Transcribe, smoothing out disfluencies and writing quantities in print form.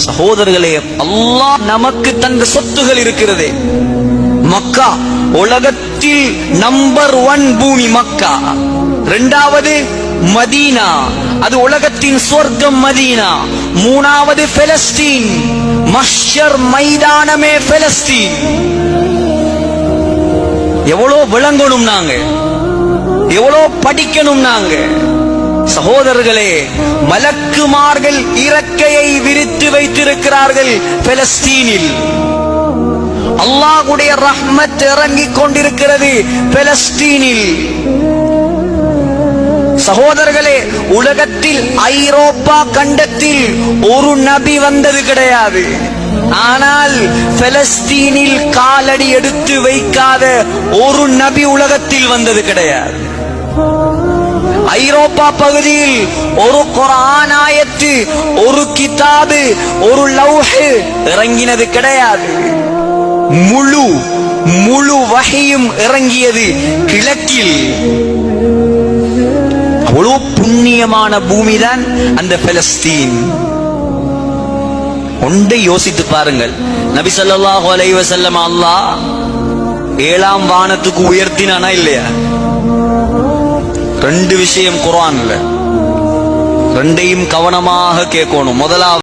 சகோதரர்களே, அல்லாஹ் நமக்கு தந்த சொத்துகள் இருக்கிறது. மக்கா உலகத்தில் நம்பர் 1 பூமி மக்கா. இரண்டாவது மதீனா, அது உலகத்தின் சொர்க்கம் மதீனா. மூணாவது பெலஸ்தீன், மஹ்ஷர் மைதானமே பெலஸ்தீன். எவ்வளோ விளங்கணும் நாங்க, எவ்வளோ படிக்கணும் நாங்க. சகோதரர்களே, மலக்குமார்கள் இறக்கையை விரித்து வைத்திருக்கிறார்கள் பெலஸ்தீனில். அல்லாஹ்வுடைய ரஹ்மத் இறங்கிக் கொண்டிருக்கிறது பெலஸ்தீனில். சகோதரர்களே, உலகத்தில் ஐரோப்பா கண்டத்தில் ஒரு நபி வந்தது கிடையாது. ஆனால் பெலஸ்தீனில் காலடி எடுத்து வைக்காத ஒரு நபி உலகத்தில் வந்தது கிடையாது. ஐரோப்பா பகுதியில் ஒரு குர்ஆன் ஆயத்து, ஒரு கிதாபு, ஒரு லௌஹ் இறங்கினது கிடையாது. முழு வஹியும் இறங்கியது கிழக்கில். அவ்வளவு புண்ணியமான பூமிதான் அந்த பெலஸ்தீன். ஒன்றை யோசித்து பாருங்கள். நபி ஸல்லல்லாஹு அலைஹி வஸல்லம் அல்லாஹ் 7ஆம் வானத்துக்கு உயர்த்தினானா இல்லையா? 2 விஷயம் குர்ஆன்ல, 2யும் கவனமாக கேட்கணும். முதலாவது